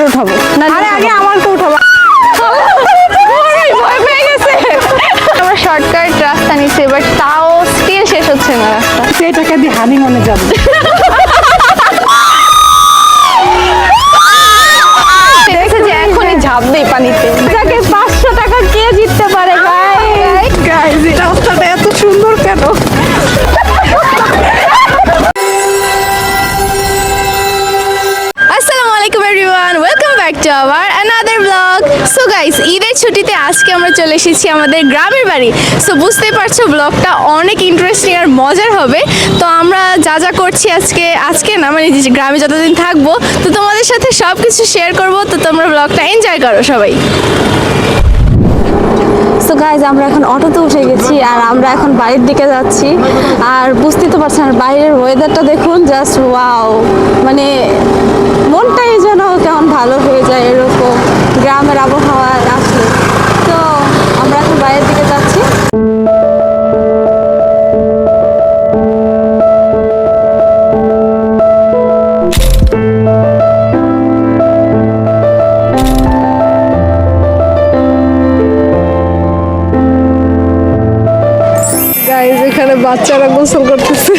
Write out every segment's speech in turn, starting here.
করে উঠাবো না? আরে আগে আমারকে উঠাবো। ভয় পেয়ে গেছে। আমরা শর্টকাট রাস্তা নিচ্ছি, বাট তাও স্টিল শেষ হচ্ছে না রাস্তা। সেই টাকা দিয়ে হানিমুনে যাবো। দেখছে যে এখনই ঝাঁপবে পানিতে। যাকে 500 টাকা কে জিততে পারে? গাইস এই রাস্তাটা এত সুন্দর কেন? আসসালামু আলাইকুম everyone, welcome back to our another blog. So guys, ঈদের ছুটিতে আজকে আমরা চলে এসেছি আমাদের গ্রামের বাড়ি। সো বুঝতেই পারছো ব্লগটা অনেক ইন্টারেস্টিং আর মজার হবে। তো আমরা যা যা করছি আজকে না, মানে গ্রামে যতদিন থাকবো, তো তোমাদের সাথে সব কিছু শেয়ার করবো। তো তোমরা ব্লগটা এনজয় করো সবাই। সো গাইজ, আমরা এখন অটোতে উঠে গেছি আর আমরা এখন বাড়ির দিকে যাচ্ছি। আর বুঝতেই তো পারছেন, বাইরের ওয়েদারটা দেখুন, জাস্ট ওয়াও। মানে মনটাই যেন কেমন ভালো হয়ে যায় এরকম গ্রামের আবহাওয়া আসলে। তো আমরা এখন বাইরের দিকে যাচ্ছি। গাইস এখানে বাচ্চারা গোসল করতেছে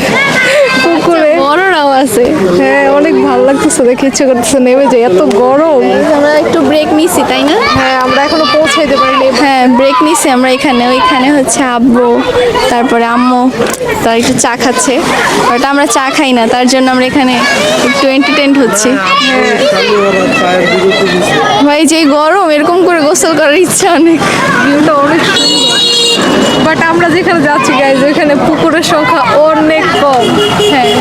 পুকুরে। বড়রাও আছে। হ্যাঁ, অনেক ভালো লাগতেছে, দেখে ইচ্ছে করতেছে নেমে যাই, এত গরম। আমরা একটু ব্রেক নিছি, তাই না? হ্যাঁ, আমরা এখনো পৌঁছাইতে পারিনি। হ্যাঁ, ব্রেক নিছি আমরা এখানে। ওইখানে হচ্ছে আব্বু, তারপরে আম্মু তার একটু চা খাচ্ছে, বাট আমরা চা খাই না, তার জন্য আমরা এখানে একটু এন্টারটেইনড হচ্ছি। ভাই যে গরম, এরকম করে গোসল করার ইচ্ছা অনেক। ভিউটা অনেক সুন্দর, বাট আমরা যেখানে যাচ্ছি গাইজ ওইখানে পুকুরের সংখ্যা অনেক কম। হ্যাঁ,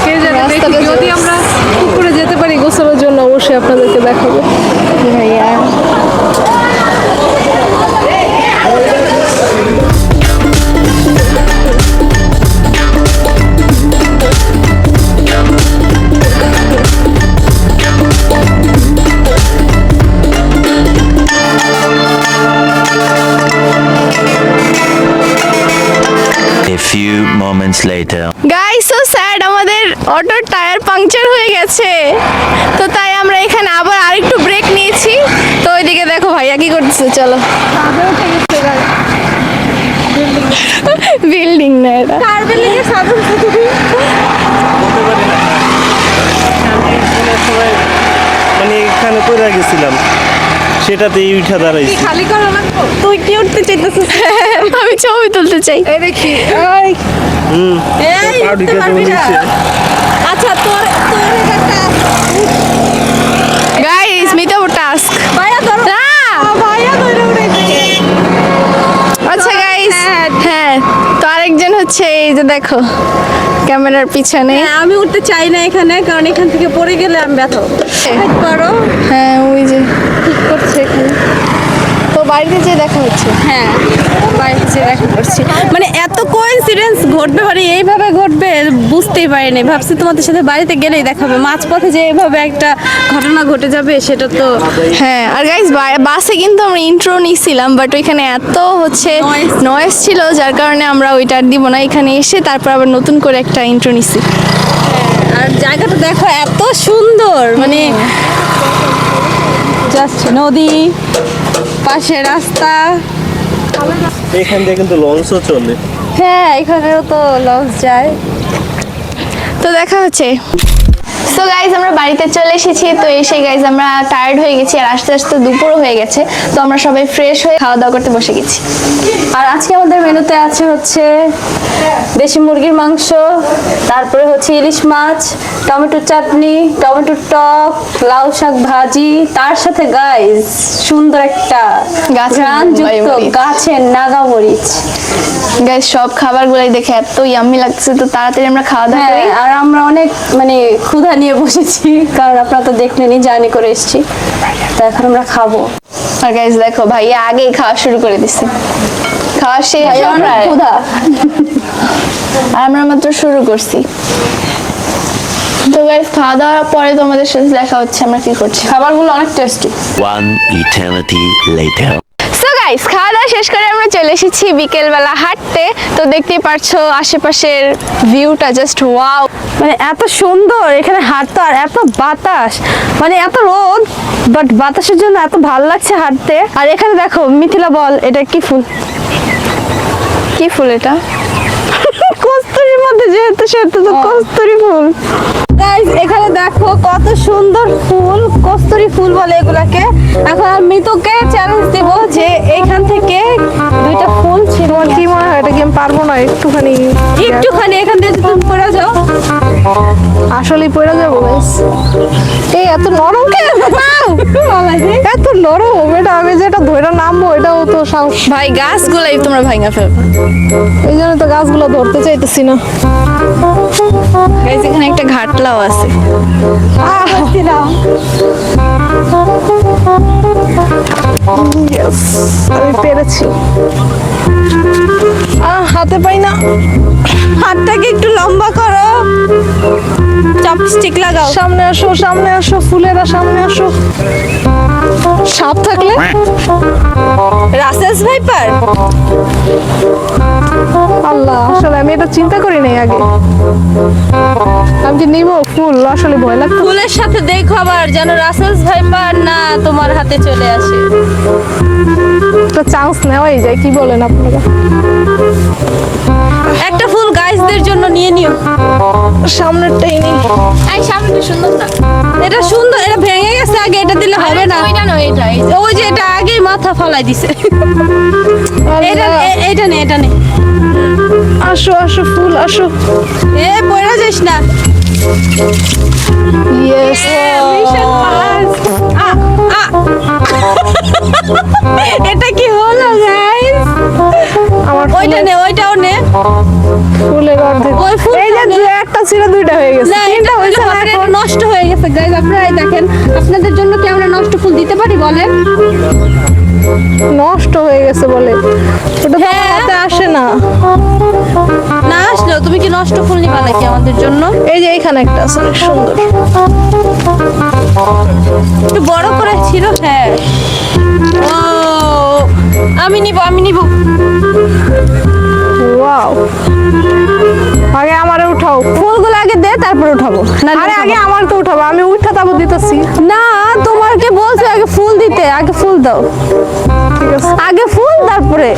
কে জানে, দেখি রাস্তাটা যদি আমরা পুকুরে যেতে পারি গোসলের জন্য অবশ্যই আপনাদেরকে দেখাবো। ভাইয়া A few moments later. Guys, so sad, আমাদের অটোর টায়ার পাংচার হয়ে গেছে। তো তাই আমরা এখানে আবার আরেকটু ব্রেক নিয়েছি। তো ওইদিকে দেখো ভাইয়া কি করতেছে, চলো। বিল্ডিং না এটা। মানে এখানে কোথায় গেছিলাম সেটাতেই উঠা দাঁড়াইছি। খালি করা লাগবো। তুই কি উঠতে চাইতেছিস? আমি ছবি তুলতে চাই। এই দেখি, এই পা ঢুকে দেবো নিচে। আচ্ছা তোর একটা গাইস, মিট আপ টাস্ক। ভাইয়া ধরো, না, ভাইয়া ধরে উঠেছে। আচ্ছা গাইস, হ্যাঁ, তো আরেকজন হচ্ছে এই যে দেখো ক্যামেরার পিছনে। হ্যাঁ, আমি উঠতে চাই না এখানে, কারণ এখান থেকে পড়ে গেলে আমি ব্যথা করো। হ্যাঁ, ওই যে ঠিক করছে এখানে। তো বাড়িতে যে দেখা হচ্ছে। হ্যাঁ, বাড়িতে যেয়ে দেখা করছি। মানে এত কোইন্সিডেন্স ঘটবে, মানে এইভাবে ঘটবে বুঝতেই পারিনি। ভাবছি তোমাদের সাথে বাড়িতে গেলেই দেখাবে, মাঝপথে যে এইভাবে একটা ঘটনা ঘটে যাবে সেটা তো। হ্যাঁ, আর গাইস বাসে কিন্তু আমরা ইন্ট্রো নিছিলাম, বাট ওইখানে এত হচ্ছে নয়েজ ছিল, যার কারণে আমরা ওইটা আর দিব না। এখানে এসে তারপর আবার নতুন করে একটা ইন্ট্রো নিছি। আর জায়গাটা দেখো এত সুন্দর, মানে জাস্ট নদী, পাশে রাস্তা। এখান দিয়ে কিন্তু লঞ্চও চলে। হ্যাঁ, এখানেও তো লঞ্চ যায়। তো দেখা হচ্ছে। সো গাইজ, আমরা বাড়িতে চলে এসেছি। তো এসে গাইজ আমরা টায়ার্ড হয়ে গেছি, আর আস্তে আস্তে দুপুরও হয়ে গেছে। তো আমরা সবাই ফ্রেশ হয়ে খাওয়া দাওয়া করতে বসে গেছি। আর আজকে আমাদের মেনুতে আছে হচ্ছে দেশি মুরগির মাংস, তারপরে হচ্ছে ইলিশ মাছ, টমেটো চাটনি, টমেটো টক, লাউ শাক ভাজি, তার সাথে গাইজ সুন্দর একটা গাছের ঘ্রাণযুক্ত মরিচ। গাছের নাগা মরিচ। গাইজ সব খাবারগুলাই দেখে এত ইয়াম্মি লাগছে। তো তাড়াতাড়ি আমরা খাওয়া দাওয়া হ্যাঁ, করি। আর আমরা অনেক মানে ক্ষুধা নিয়ে বসেছি, কারণ আপনারা তো দেখলেনই, জার্নি করে এসেছি। তো এখন আমরা খাবো। আর গাইজ দেখো ভাইয়া আগেই খাওয়া শুরু করে দিছে। খাওয়া শেষ প্রায়। ক্ষুধা। আর আমরা মাত্র শুরু করছি। তো গাইজ খাওয়া দাওয়ার পরে তোমাদের সাথে দেখা হচ্ছে আমরা কি করছি। খাবারগুলো অনেক tasty. One eternity later. So guys, খাওয়া দাওয়া শেষ করে আমরা চলে এসেছি বিকেলবেলা হাঁটতে। তো দেখতেই পারছো আশেপাশের ভিউটা জাস্ট ওয়াও। মানে এত সুন্দর এখানে হাঁটতে, আর এত বাতাস, মানে এত রোদ, বাট বাতাসের জন্য এত ভালো লাগছে হাঁটতে। আর এখানে দেখো মিথিলা বল, এটা কি ফুল? কি ফুল এটা? কস্তুরীর মধ্যে যেহেতু সেহেতু তো কস্তুরী ফুল। গাইস এখানে দেখো কত সুন্দর ফুল, কস্তুরী ফুল বলে এগুলাকে। এখন আমি মিতুকে চ্যালেঞ্জ দেব যে এইখান থেকে দুইটা ফুল ছিল, তোমার কি মনে হয় এটা কি আমি পারবো না? একটুখানি এখান থেকে তুমি পড়ে যাও। আসলেই পড়ে যাবো গাইস। এই এত নরম কেন? এত নরম, এটা আমি যেটা ধরে নামবো এটাও তো সাহস। ভাই গাছগুলাই তোমরা ভাঙা ফেলবে। এই জন্য তো গাছগুলো ধরতে চাইতেছি না। গাইস এখানে একটা ঘাটলাও আছে। Yes, আমি পেরেছি। হাতে পাই না। হাতটাকে একটু লম্বা করো, চপস্টিক লাগাও। সামনে আসো, সামনে আসো, ফুলেরা সামনে আসো। সাপ থাকলে রাসেলস ভাইপার। আল্লাহ, আসলে আমি এটা চিন্তা করি নাই আগে। আমি যে নিবো ফুল, আসলে ভয় লাগতো। ফুলের সাথে দেখো আবার যেন রাসেলস ভাইপার না তোমার হাতে চলে আসে। একটা চান্স নেওয়াই যায়, কি বলেন আপনারা? একটা ফুল গাইসদের জন্য নিয়ে নিও। সামনেরটাই নেই। এই সামনে সুন্দর না? এটা সুন্দর, এটা ভেঙে গেছে আগে, এটা দিলে হবে না। ওইটা না, এটা ওই যে এটা আগেই মাথা ফলাই দিছে। এটা আল্লাহ। এটা নে, এটা নে। আসো আসো ফুল আসো। এ পড়ে যাস না। Yes, mission pass. এটা কি হলো গাইস? আমার ওইটা নে, ওইটাও নে। ফুলের অর্ধেক। ওই ফুলটা এই যে নে। একটা ছিল, দুইটা হয়ে গেছে। না, এটা হইছে না, এটা নষ্ট হয়ে গেছে গাইস। আপনারাই দেখেন, আপনাদের জন্য কি আমরা নষ্ট ফুল দিতে পারি বলেন? নষ্ট হয়ে গেছে বলে ওটা তো হ্যাঁ। হাতে আসে না। না আসলেও তুমি কি নষ্ট ফুল নিবা নাকি আমাদের জন্য? এই যে এখানে একটা আছে অনেক সুন্দর। একটু বড় করে ছিল। হ্যাঁ, ও আমি নিব, আমি নিব। ওয়াও, আগে আমারে উঠাও। ফুলগুলো আগে দে, তারপর উঠাবো। আরে আগে আমার তো উঠাবো, আমি উঠা তাবো দিতেছি। না, তোমাকে বলছে আগে ফুল দিতে, আগে ফুল দাও। ঠিক আছে, আগে ফুল তারপরে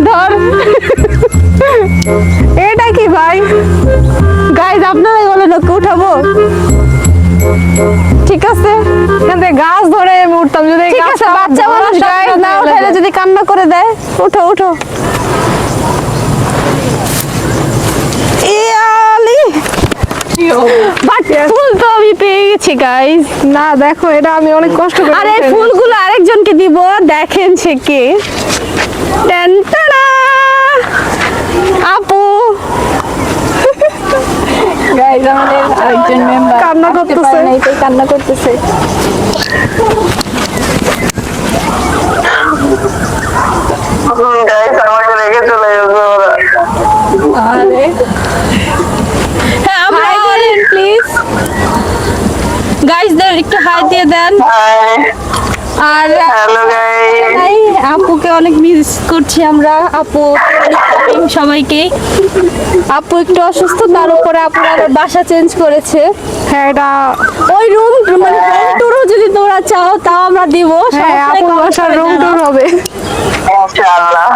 ধর। এটা কি ভাই? গাইজ আপনারাই বলেন ওকে উঠাবো। ঠিক আছে, এখান থেকে গাছ ধরে আমি উঠতাম। যদি এই ঠিক আছে, গাছটা বাচ্চা মানুষ গাইজ না উঠাইলে যদি কান্না করে দেয়, উঠো উঠো। ইয়ালি, বাট ফুল তো আমি পেয়ে গেছি গাইজ। না দেখো, এটা আমি অনেক কষ্ট করে আর এই উঠাইছি। ফুলগুলো আরেকজনকে দিব, দেখেন সে কে। টানটানা, আপু। গাইস আমাদের আরেকজন মেম্বার কান্না করতেছে। কান্না করতেছে। আমাকে রেখে চলে গেছে ওরা। হ্যাঁ, আমরা প্লিজ গাইজদের একটু হাই দিয়ে দেন। হাই, আর হ্যালো গাইস। তাই আপুকে অনেক মিস করছি আমরা। আপু সবাইকে। আপু একটু অসুস্থ, তার উপরে আপুর আবার বাসা চেঞ্জ করেছে। হ্যাঁ, এটা ওই রুম মানে হোম ট্যুরও যদি তোমরা চাও তাও আমরা দিব। হ্যাঁ, আপুর বাসার রুম টুর হবে। ইনশাআল্লাহ,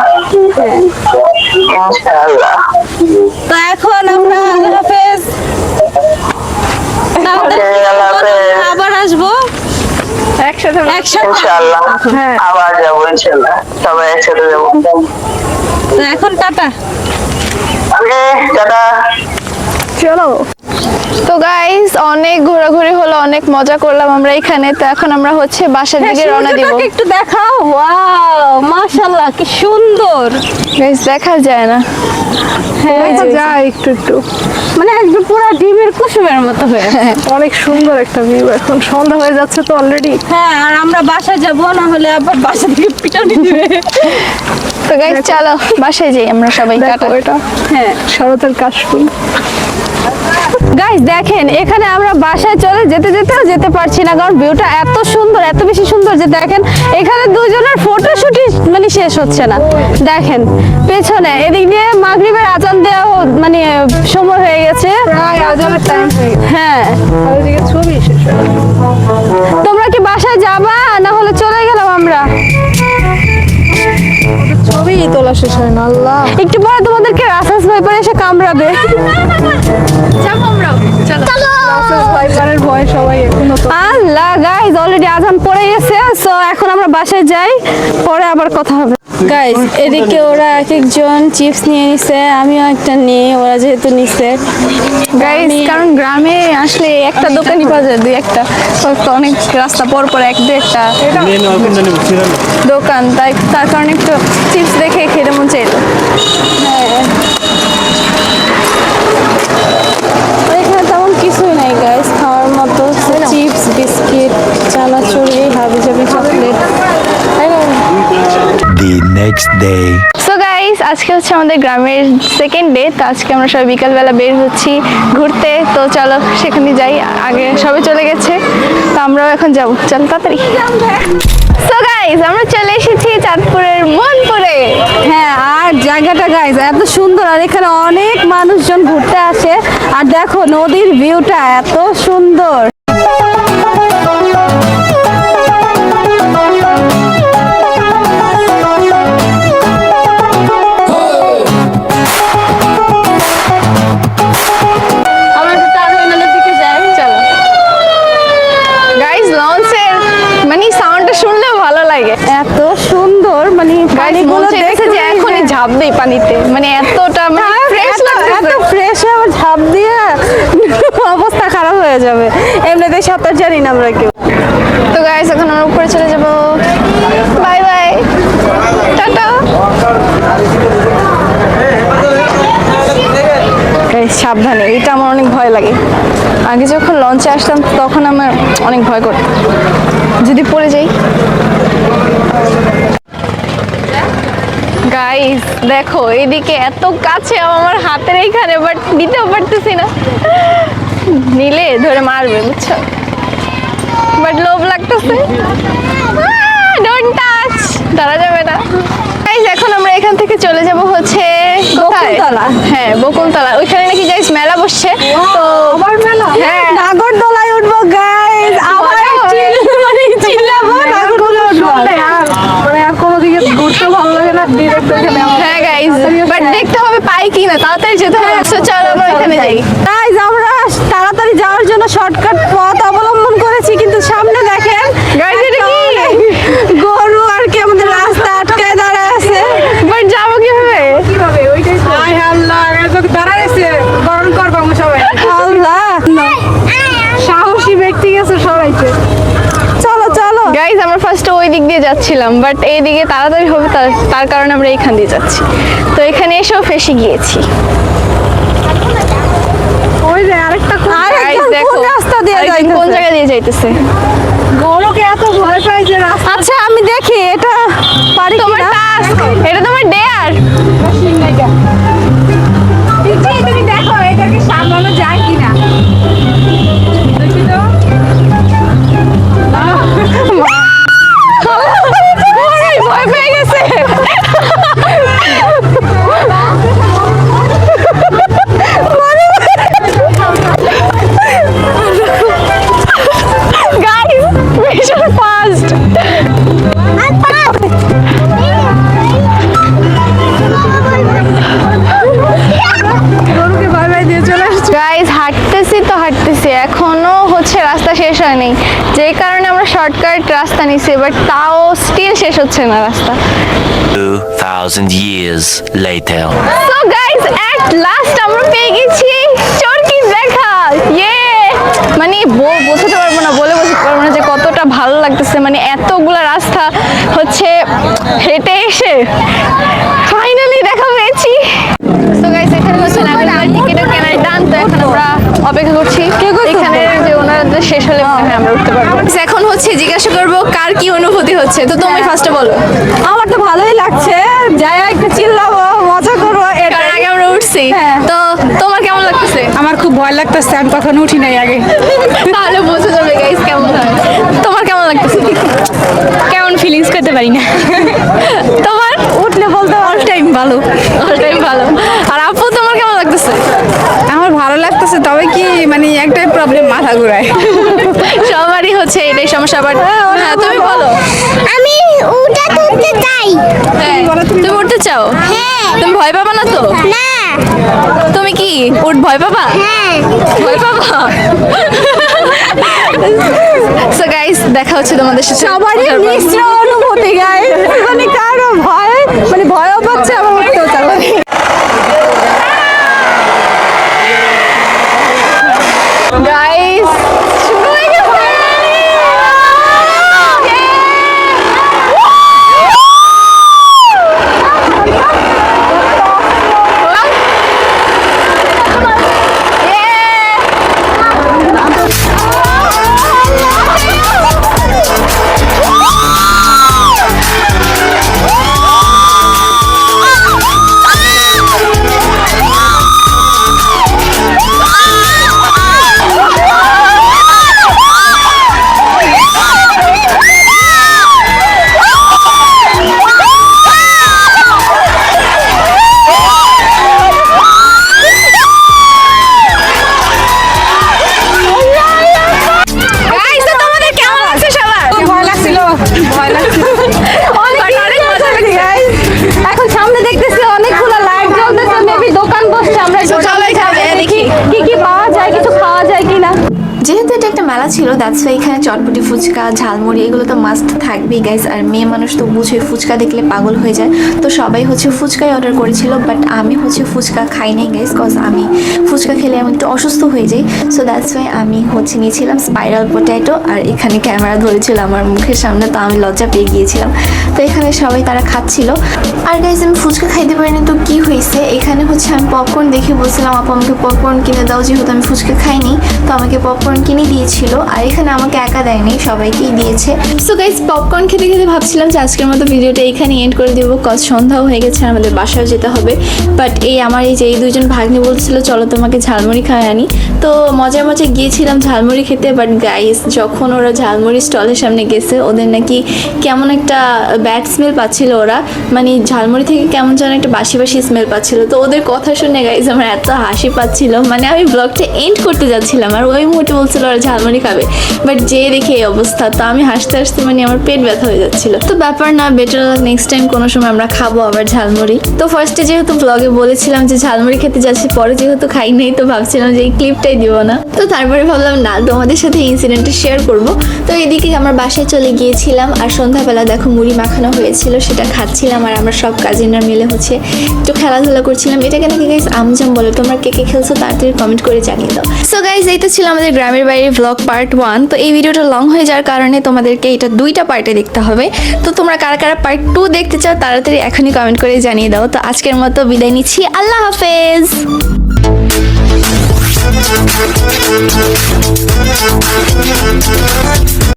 ইনশাআল্লাহ। তো এখন আমরা আল্লাহ হাফেজ। তাহলে Okay, আল্লাহ হাফেজ। আবার আসবো একসাথে একসাথে। ইনশাআল্লাহ হ্যাঁ। আবার যাবো, ইনশাআল্লাহ সবাই একসাথে যাবো। তো এখন টাটা। ওকে, টাটা। চলো। তো গাইস অনেক ঘোরাঘুরি হলো, অনেক মজা করলাম আমরা এখানে। তো এখন আমরা হচ্ছে বাসার দিকে রওনা দিব। সূর্যটাকে একটু দেখাও। ওয়াও, মাশাআল্লাহ, কি সুন্দর। গাইস দেখা যায় না। ওই তো যায় একটু একটু। মানে একদম পুরো ডিমের কুসুমের মতো হয়ে। অনেক সুন্দর একটা ভিউ। এখন সন্ধ্যা হয়ে যাচ্ছে তো অলরেডি। হ্যাঁ, আর আমরা বাসা যাব, না হলে আবার বাসা থেকে পিটানি দিবে। তো তো গাইস চলো বাসায় যাই আমরা সবাই, দেখো টাটা। এটা হ্যাঁ শরতের কাশফুল। গাইস দেখেন এখানে আমরা বাসায় চলে যেতে পারছি না, কারণ ভিউটা এত সুন্দর, এত বেশি সুন্দর যে দেখেন এখানে দুজনের ফটোশুটই মানে শেষ হচ্ছে না। দেখেন পেছনে এদিক দিয়ে মাগরিবের আজান দেওয়া মানে সময় হয়ে গেছে। প্রায় আজানের টাইম হয়ে গেছে, হ্যাঁ আর ওইদিকে ছবি শেষ হয়ে গেছে। তোমরা কি বাসায় যাবা না হলে চলে গেলাম আমরা? ছবি তোলা শেষ হয় না। আল্লাহ, একটু পরে তোমাদেরকে রাসাস ভাইপার এসে কামড়াবে। যাবো আমরাও, চলো। ভাইপারের ভয় সবাই এখনো তো। আল্লাহ গাইস অলরেডি আজান পড়ে গেছে, সো এখন আমরা বাসায় যাই, পরে আবার কথা হবে। গাইস এদিকে ওরা এক একজন চিপস নিয়ে নিছে, আমিও একটা নিই, ওরা যেহেতু নিছে। গাইস কারণ গ্রামে আসলে একটা দোকানই পাওয়া যায়, দুই একটা, তো অনেক রাস্তা পর পর এক দুই একটা মেন অর্গানটা নেব ছিলাম না। দোকান, তাই তার কারণে একটু চিপস দেখে খেতে মন চাইলো। এখানে তেমন কিছুই নাই গাইস খাওয়ার মতো, চিপস বিস্কিট চানাচুরি হাবিজাবি chocolate. The next day. So guys আজকে হচ্ছে আমাদের গ্রামের সেকেন্ড ডে, তো আজকে আমরা সবাই বিকালবেলা বের হচ্ছি ঘুরতে, তো চলো সেখানে যাই। আগে সবাই চলে গেছে, তো আমরাও এখন যাবো, চলো তাড়াতাড়ি। সো গাইস আমরা চলে এসেছি চাঁদপুরের মনপুরে। হ্যাঁ আর জায়গাটা গাইস এত সুন্দর, আর এখানে অনেক মানুষজন ঘুরতে আসে, আর দেখো নদীর ভিউটা এত সুন্দর। আমরা একটু টার্মিনালের দিকে যাই, চলো। গাইস লঞ্চের মানে সাউন্ডটা শুনলেও ভালো লাগে। এত সুন্দর মানে গাইস মন পানিগুলো চাইতেছে যে দেখলেই এখনই হ্যাঁ। ঝাঁপ দেই পানিতে, মানে এতটা মানে ফ্রেশ এত লাগতেছে। ফ্রেশ আবার ঝাঁপ দিয়ে অবস্থা খারাপ হয়ে যাবে, এমনিতেই সাঁতার জানি না আমরা কেউ। তো গাইস এখন আমরা উপরে চলে যাব, বাই বাই, টাটা। গাইস সাবধানে, এটা আমার অনেক ভয় লাগে। আগে যখন লঞ্চে আসতাম তখন আমার অনেক ভয় করতো যদি পড়ে যাই। গাইস দেখো এইদিকে এত কাছে আমার হাতের এইখানে, বাট নিতেও পারতেছি না, নিলে ধরে মারবে বুঝছো, বাট লোভ লাগতেছে। ডোন্ট টাচ, ধরা যাবে না। গাইস এখন আমরা এখান থেকে চলে যাব হচ্ছে কোথায়? বকুলতলা। হ্যাঁ বকুলতলা, ওইখানে নাকি গাইস মেলা বসছে, তো আবার মেলা, হ্যাঁ। নাগরদোলায় উঠবো গাইস, আবার চিল্লাবো নাগরদোলায় উঠবো। মানে আর কোনো দিকে ঘুরতে ভালো লাগে না, ডিরেক্ট এখানে হ্যাঁ গাইস, বাট দেখতে হবে পাই কি না, তাড়াতাড়ি যেতে হবে। তো চলো আমরা ওইখানে যাই। গাইস আমরা তাড়াতাড়ি যাওয়ার জন্য শর্টকাট পথ অবলম্বন করেছি, কিন্তু সামনে দেখেন গাইস এটা কি? গরু আর কি আমাদের রাস্তা আটকায় দাঁড়ায় আছে। বাট যাবো কিভাবে? কিভাবে ওইটাই তো। আয় আল্লাহ, এত দাঁড়াইছে বরণ করবো আমরা সবাই। আল্লাহ সাহসী ব্যক্তি গেছে সবাইকে। চলো চলো। গাইস আমরা ফার্স্টে ওই দিক দিয়ে যাচ্ছিলাম, বাট এই দিকে তাড়াতাড়ি হবে, তার কারণে আমরা এইখান দিয়ে যাচ্ছি। তো এখানে এসেও ফেসে গিয়েছি। ওই যে আরেকটা কোন গাইস আরেকজন দেখো কোন রাস্তা দিয়ে আরেকজন কোন যাইতেছে? জায়গা দিয়ে যাইতেছে। গরুকে এত ভয় পাই যে রাস্তা আচ্ছা আমি দেখি এটা পারি তোমার কিনা। টাস্ক, এটা তোমার ডেয়ার। তুমি দেখো এটাকে সামলানো যায় কিনা। দেখি তো। ভয় পেয়ে গেছে। গাইস ভীষণ ফাস্ট। গরুকে ভয় পাই দিয়ে চলে আসছে। গাইস হাঁটতেছি এখনো হচ্ছে রাস্তা শেষ হয়নি, যেই কারণে আমরা শর্টকাট রাস্তা নিছি, বাট তাও স্টিল শেষ হচ্ছে না রাস্তা। 2,000 years later. So guys at last আমরা পেয়ে গেছি চরকি দেখা। ইয়ে মানে বোঝাতে পারবো না, বলে বোঝাতে পারবো না যে কতটা ভালো লাগতেছে, মানে এতগুলা রাস্তা হচ্ছে হেঁটে এসে ফাইনালি দেখা পেয়েছি। সো গাইস এখানে হচ্ছে নাগরদোলার টিকিটও কেনার ডান, তো এখন আমরা অপেক্ষা করছি এখানে যে ওনাদের শেষ হলে মনে হয় আমরা উঠতে পারবো। এখন হচ্ছে জিজ্ঞাসা করবো কার কি অনুভূতি হচ্ছে, তো তুমি ফার্স্টে বলো। আমার তো ভালোই লাগছে, যাই একটু চিল্লাবো মজা করবো কারণ আগে আমরা উঠছি হ্যাঁ। তো তোমার কেমন লাগতেছে? আমার খুব ভয় লাগতেছে, আমি কখনো উঠি নাই আগে। তাহলে বোঝা যাবে গাইস কেমন হয়। তোমার কেমন লাগতেছে? কেমন ফিলিংস করতে পারি না। তোমার উঠলে বলতে অল টাইম ভালো। অল টাইম ভালো। আর আপু তোমার কেমন লাগতেছে? আমার ভালো লাগতেছে, তবে কি মানে একটাই প্রবলেম, মাথা ঘুরায়। সবারই হচ্ছে এটাই সমস্যা। বাট হ্যাঁ তুমি বলো। আমি ওটা তুলতে চাই। হ্যাঁ, তুমি উঠতে চাও? হ্যাঁ। তুমি ভয় পাবা না তো? না। তুমি কি ভয় পাবা? হ্যাঁ। ভয় পাবা? সো গাইস দেখা হচ্ছে তোমাদের সাথে। সবারই মিশ্র অনুভূতি গাইস, মানে কারো ভয় মানে ভয়ও পাচ্ছে আবার উঠতেও চাবে। গাইস শুরু হয়ে গেছে। Guys, তো তোমাদের কেমন লাগছে সবার? ভয় লাগছিল, ভয় লাগছিল। অনেক মজা লাগছে। এখন সামনে দেখতেছি অনেকগুলো লাইট জ্বলতেছে, মেবি দোকান বসছে, আমরা একটু সবাই খাবে, দেখি। কি কি পাওয়া যায়, কিছু খাওয়া যায় কিনা। যেহেতু এটা একটা মেলা ছিল দ্যাটস ওয়াই এখানে চটপটি ফুচকা ঝালমুড়ি এগুলো তো মাস্ট থাকবেই গাইস। আর মেয়ে মানুষ তো বুঝে ফুচকা দেখলে পাগল হয়ে যায়, তো সবাই হচ্ছে ফুচকাই অর্ডার করেছিল। বাট আমি হচ্ছে ফুচকা খাই নাই গাইস, কজ আমি ফুচকা খেলে আমি একটু অসুস্থ হয়ে যাই। সো দ্যাটস ওয়াই আমি হচ্ছে নিয়েছিলাম স্পাইরাল পটেটো। আর এখানে ক্যামেরা ধরেছিল আমার মুখের সামনে, তো আমি লজ্জা পেয়ে গিয়েছিলাম। তো এখানে সবাই তারা খাচ্ছিল। আর গাইস আমি ফুচকা খাইতে পারিনি, তো কি হয়েছে এখানে হচ্ছে আমি পপকর্ন দেখে বলছিলাম আপু আমাকে পপকর্ন কিনে দাও, যেহেতু আমি ফুচকা খাইনি। তো আমাকে পপকর্ন কিনে দিয়েছিল, আর এখানে আমাকে একা দেয়নি, সবাইকেই দিয়েছে। সো গাইস পপকর্ন খেতে খেতে ভাবছিলাম যে আজকের মতো ভিডিওটা এখানে এন্ড করে দেবো, কজ সন্ধ্যাও হয়ে গেছে, আমাদের বাসায় যেতে হবে। বাট আমার এই যে এই দুজন ভাগ্নি বলছিল চলো তোমাকে ঝালমুড়ি খাওয়াই আনি, তো মজায় মজায় গিয়েছিলাম ঝালমুড়ি খেতে। বাট গাইস যখন ওরা ঝালমুড়ি স্টলের সামনে গেছে, ওদের নাকি কেমন একটা ব্যাড স্মেল পাচ্ছিল ওরা, মানে ঝালমুড়ি থেকে কেমন যেন একটা বাসি বাসি স্মেল পাচ্ছিল। তো ওদের কথা শুনে গাইস আমার এত হাসি পাচ্ছিল, মানে আমি ব্লগটা এন্ড করতে যাচ্ছিলাম আর ওই মুহূর্তে বলছিল ওরা ঝালমুড়ি খাবে। বাট যে দেখে এই অবস্থা, তো আমি হাসতে হাসতে মানে আমার পেট ব্যথা হয়ে যাচ্ছিল। তো ব্যাপার না, বেটার নেক্সট টাইম কোনো সময় আমরা খাবো আবার ঝালমুড়ি। তো ফার্স্টে যেহেতু ব্লগে বলেছিলাম যে ঝালমুড়ি খেতে যাচ্ছি, পরে যেহেতু খাই নাই তো ভাবছিলাম যে এই ক্লিপটাই দিব না। তো তারপরে ভাবলাম না তোমাদের সাথে এই ইনসিডেন্টটা শেয়ার করব। তো এদিকে আমার বাসায় চলে গিয়েছিলাম, আর সন্ধ্যাবেলা দেখো মুড়ি মাখানো হয়েছিল, সেটা খাচ্ছিলাম। আর আমরা সব কাজিনরা মিলে হচ্ছে একটু খেলাধুলা করছিলাম। এটাকে নাকি গাইস আমজাম বলে, তোমরা কে কে খেলছো তাড়াতাড়ি কমেন্ট করে জানিয়ে দাও। সো গাইস এই তো ছিল আমাদের গ্রামের বাইরে ব্লগ পার্ট 1। তো এই ভিডিওটা লং হয়ে যাওয়ার কারণে তোমাদেরকে এটা 2টা পার্টে দেখতে হবে। তো তোমরা কারা কারা পার্ট 2 দেখতে চাও তাড়াতাড়ি এখনই কমেন্ট করে জানিয়ে দাও। তো আজকের মতো বিদায় নিচ্ছি, আল্লাহ হাফেজ।